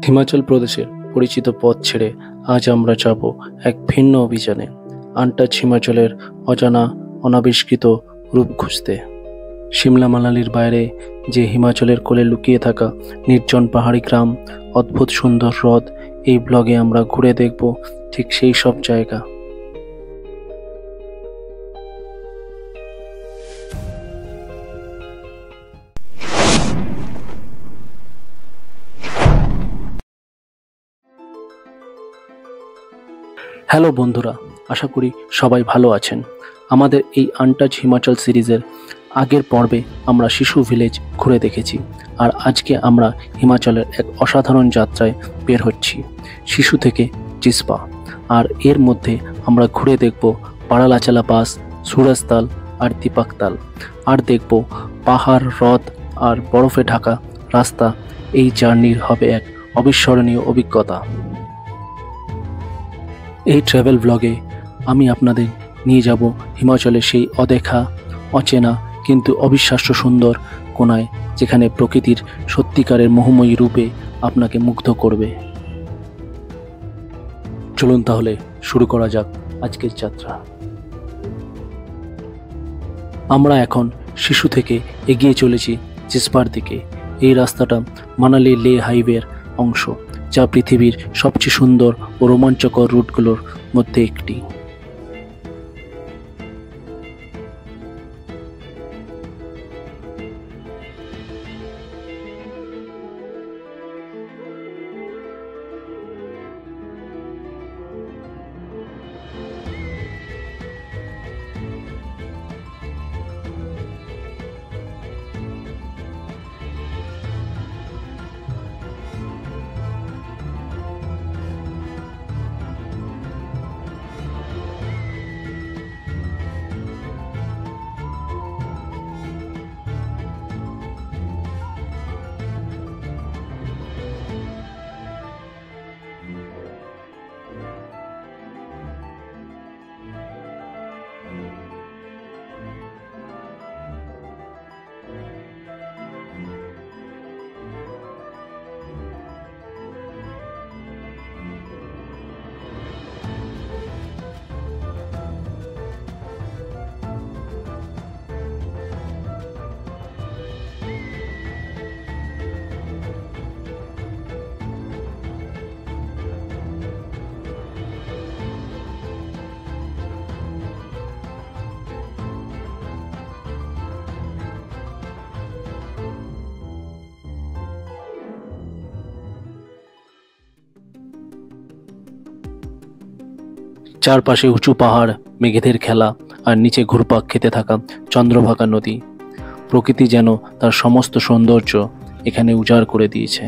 হিমাচল প্রদেশের পরিচিত পথ ছেড়ে আজ আমরা যাব এক ভিন্ন অভিযানে, আনটাচ হিমাচলের অজানা অনাবিষ্কৃত রূপ খুঁজতে। সিমলা মানালির বাইরে যে হিমাচলের কোলে লুকিয়ে থাকা নির্জন পাহাড়ি গ্রাম, অদ্ভুত সুন্দর হ্রদ, এই ব্লগে আমরা ঘুরে দেখব ঠিক সেই সব জায়গা। হ্যালো বন্ধুরা, আশা করি সবাই ভালো আছেন। আমাদের এই আনটাচ হিমাচল সিরিজের আগের পর্বে আমরা শিশু ভিলেজ ঘুরে দেখেছি, আর আজকে আমরা হিমাচলের এক অসাধারণ যাত্রায় বের হচ্ছি, শিশু থেকে জিসপা। আর এর মধ্যে আমরা ঘুরে দেখব পাড়ালাচালা পাস, সুরজতাল আর দীপাকতাল, আর দেখব পাহাড়, হ্রদ আর বরফে ঢাকা রাস্তা। এই জার্নির হবে এক অবিস্মরণীয় অভিজ্ঞতা। এই ট্রাভেল ব্লগে আমি আপনাদের নিয়ে যাব হিমাচলের সেই অদেখা, অচেনা কিন্তু অবিশ্বাস্য সুন্দর কোণায়, যেখানে প্রকৃতির সত্যিকারের মোহময়ী রূপে আপনাকে মুগ্ধ করবে। চলুন তাহলে শুরু করা যাক আজকের যাত্রা। আমরা এখন শিশু থেকে এগিয়ে চলেছি জিসপার দিকে। এই রাস্তাটা মানালি লে হাইওয়ের অংশ, যা পৃথিবীর সবচেয়ে সুন্দর ও রোমাঞ্চকর রুটগুলোর মধ্যে একটি। চারপাশে উঁচু পাহাড়, মেঘেদের খেলা, আর নিচে ঘুরপাক খেতে থাকা চন্দ্রভাগা নদী। প্রকৃতি যেন তার সমস্ত সৌন্দর্য এখানে উজাড় করে দিয়েছে।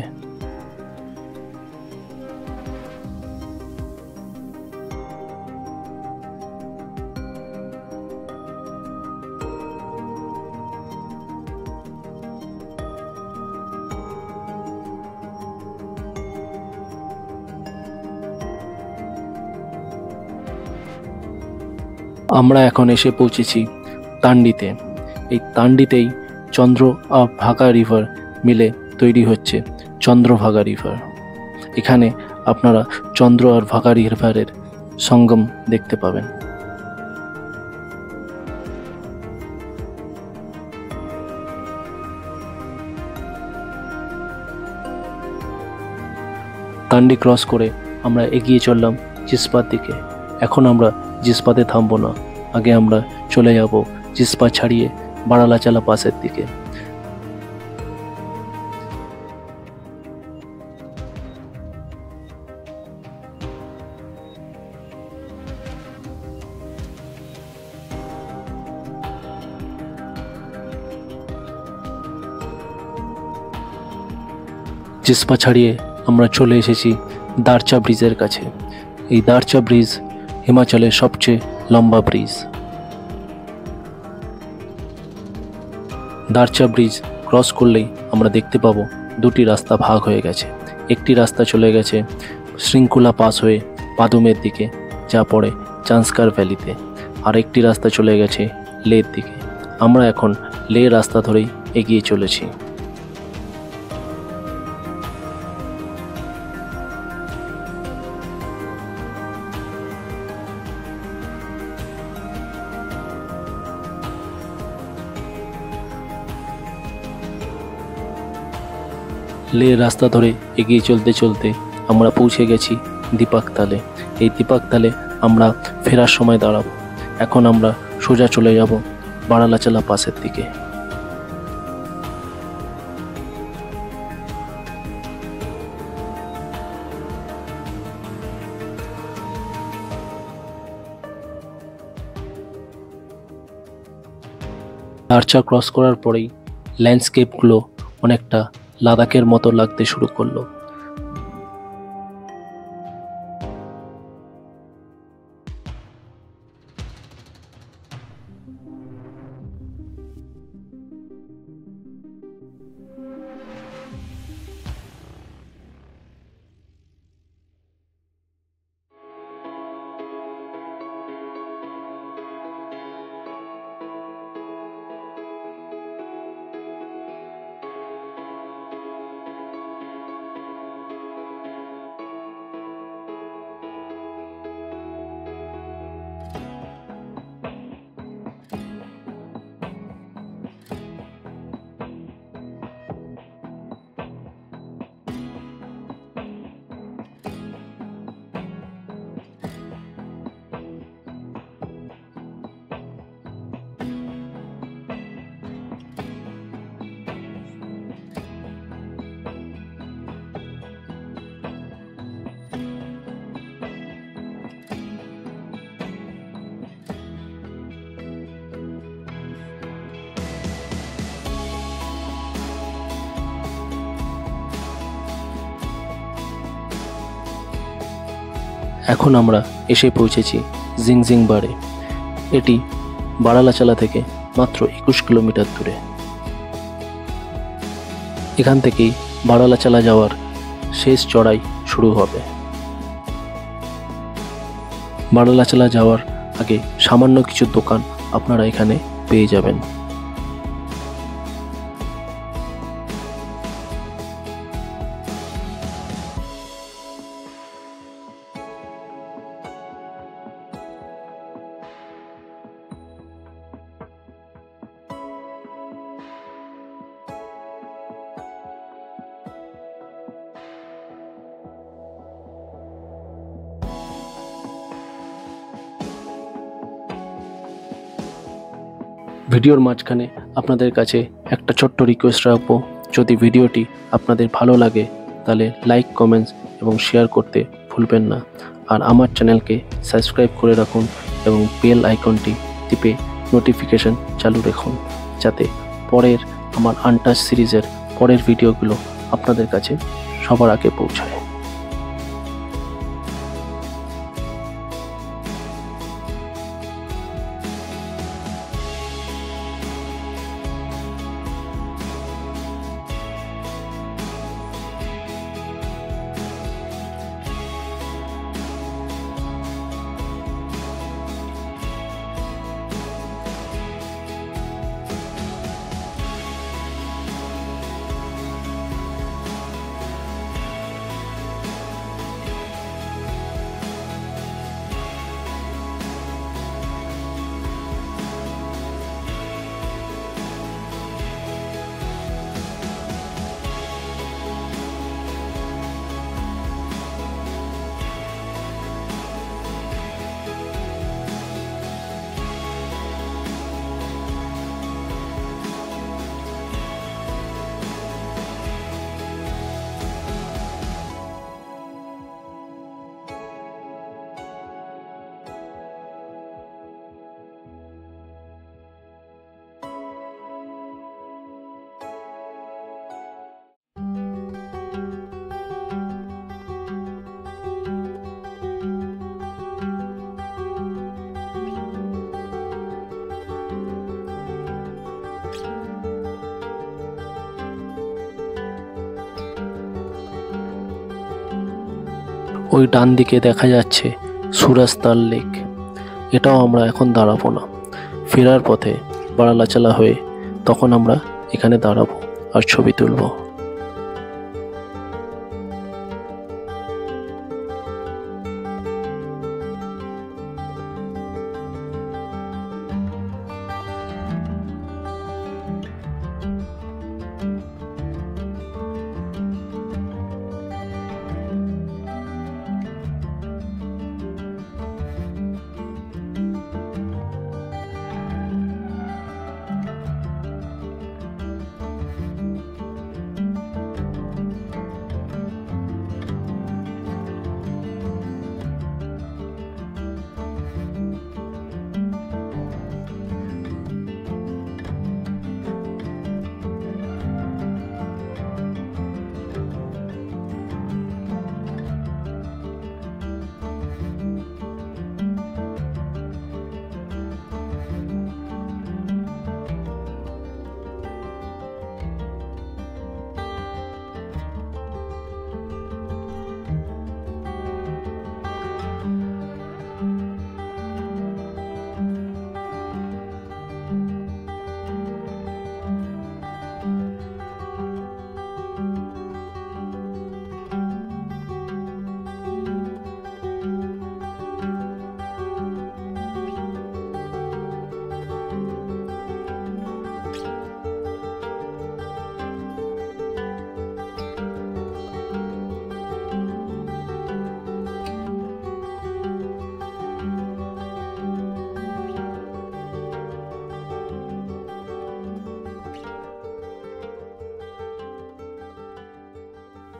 আমরা এখন এসে পৌঁছেছি তান্ডিতে। এই তান্ডিতেই চন্দ্র আর ভাগা রিভার মিলে তৈরি হচ্ছে চন্দ্রভাগা রিভার। এখানে আপনারা চন্দ্র আর ভাগা রিভারের সঙ্গম দেখতে পাবেন। তান্ডি ক্রস করে আমরা এগিয়ে চললাম জিসপার দিকে। এখন আমরা জিসপাতে থামবো না, আগে আমরা চলে যাব জিসপা ছাড়িয়ে বাড়ালাচালা পাসের দিকে। জিসপা ছাড়িয়ে আমরা চলে এসেছি দারচা ব্রিজের কাছে। এই দারচা ব্রিজ হিমাচলের সবচেয়ে লম্বা ব্রিজ। দারচা ব্রিজ ক্রস করলেই আমরা দেখতে পাবো দুটি রাস্তা ভাগ হয়ে গেছে। একটি রাস্তা চলে গেছে শৃঙ্খলা পাস হয়ে পাদুমের দিকে, যা পড়ে জান্সকার ভ্যালিতে, আর একটি রাস্তা চলে গেছে লের দিকে। আমরা এখন লে রাস্তা ধরেই এগিয়ে চলেছি। লে রাস্তা ধরে এগিয়ে চলতে চলতে আমরা পৌঁছে গেছি দীপাকতালে। এই দীপাকতালে আমরা ফেরার সময় দাঁড়াবো। এখন আমরা সোজা চলে যাব বারালাচালা পাসের দিকে। আর্চা ক্রস করার পরেই ল্যান্ডস্কেপগুলো অনেকটা লাদাখের মতো লাগতে শুরু করলো। এখন আমরা এসে পৌঁছেছি জিংজিংবারে। এটি বারালাচালা থেকে মাত্র 21 কিলোমিটার দূরে। এখান থেকেই বারালাচালা যাওয়ার শেষ চড়াই শুরু হবে। বারালাচালা যাওয়ার আগে সামান্য কিছু দোকান আপনারা এখানে পেয়ে যাবেন। ভিডিওর মাঝখানে আপনাদের কাছে একটা ছোট্ট রিকোয়েস্ট রাখবো, যদি ভিডিওটি আপনাদের ভালো লাগে তাহলে লাইক, কমেন্টস এবং শেয়ার করতে ভুলবেন না। আর আমার চ্যানেলকে সাবস্ক্রাইব করে রাখুন এবং বেল আইকনটি টিপে নোটিফিকেশন চালু রাখুন, যাতে পরের আমার আনটাচ সিরিজের পরের ভিডিওগুলো আপনাদের কাছে সবার আগে পৌঁছায়। ওই ডান দিকে দেখা যাচ্ছে সুরাস্তাল লেক। এটাও আমরা এখন দাঁড়াবো না, ফেরার পথে বারালাচালা হয়ে তখন আমরা এখানে দাঁড়াবো আর ছবি তুলবো।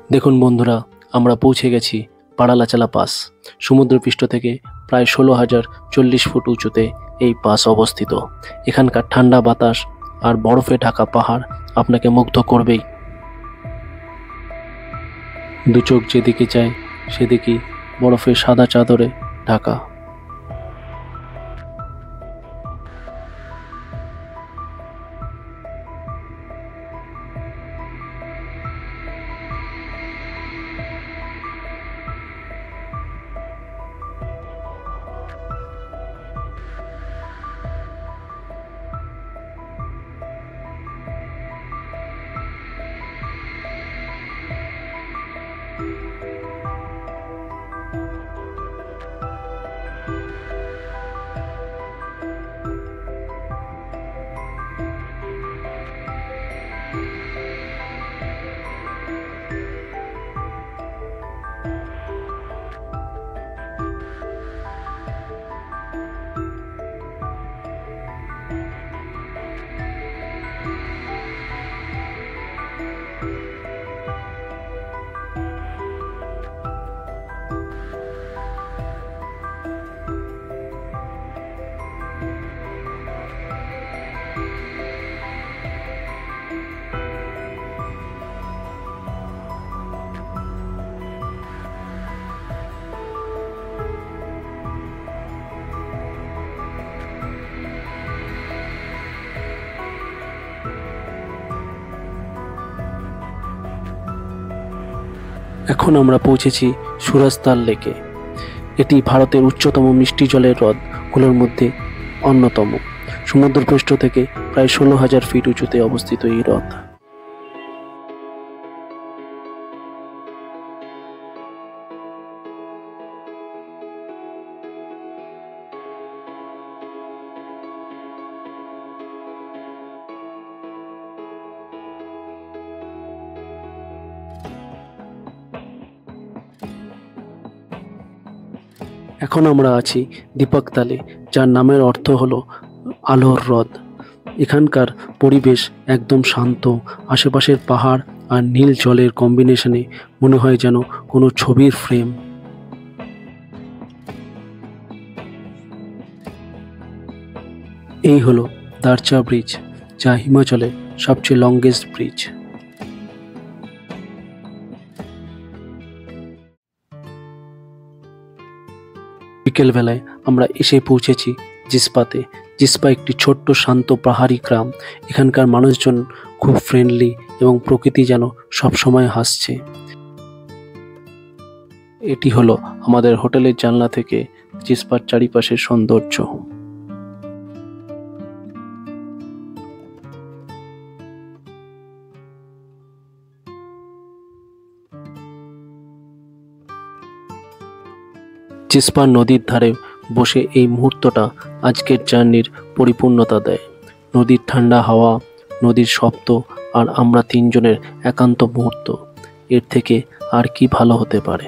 দেখুন বন্ধুরা, আমরা পৌঁছে গেছি পাড়ালাচালা পাস। সমুদ্রপৃষ্ঠ থেকে প্রায় 16,040 ফুট উঁচুতে এই পাস অবস্থিত। এখানকার ঠান্ডা বাতাস আর বরফে ঢাকা পাহাড় আপনাকে মুগ্ধ করবেই। দু চোখ যেদিকে যায় সেদিকেই বরফের সাদা চাদরে ঢাকা। এখন আমরা পৌঁছেছি সুরাজতাল লেকে। এটি ভারতের উচ্চতম মিষ্টি জলের হ্রদগুলোর মধ্যে অন্যতম। সমুদ্রপৃষ্ঠ থেকে প্রায় 16,000 ফিট উঁচুতে অবস্থিত এই হ্রদ। এখন আমরা আছি দীপকতালে, যার নামের অর্থ হলো আলোর হ্রদ। এখানকার পরিবেশ একদম শান্ত। আশেপাশের পাহাড় আর নীল জলের কম্বিনেশনে মনে হয় যেন কোনো ছবির ফ্রেম। এই হলো দারচা ব্রিজ, যা হিমাচলের সবচেয়ে লংগেস্ট ব্রিজ। বিকেলবেলায় আমরা এসে পৌঁছেছি জিসপাতে। জিসপা একটি ছোট্ট শান্ত পাহাড়ি গ্রাম। এখানকার মানুষজন খুব ফ্রেন্ডলি এবং প্রকৃতি যেন সবসময় হাসছে। এটি হলো আমাদের হোটেলের জানলা থেকে জিসপার চারিপাশের সৌন্দর্য। জিসপা নদীর ধারে বসে এই মুহূর্তটা আজকের জার্নির পরিপূর্ণতা দেয়। নদীর ঠান্ডা হাওয়া, নদীর শব্দ আর আমরা তিনজনের একান্ত মুহূর্ত, এর থেকে আর কি ভালো হতে পারে।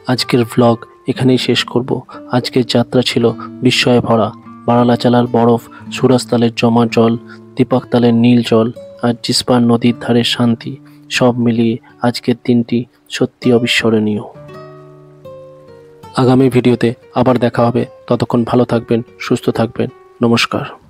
আজকের ভ্লগ এখানেই শেষ করব। আজকের যাত্রা ছিল বিস্ময়ে ভরা। পাড়ালাচালার বরফ, সুরাজতালের জমা জল, দীপকতালের নীল জল আর জিসপার নদীর ধারের শান্তি, সব মিলিয়ে আজকের দিনটি সত্যি অবিস্মরণীয়। আগামী ভিডিওতে আবার দেখা হবে। ততক্ষণ ভালো থাকবেন, সুস্থ থাকবেন। নমস্কার।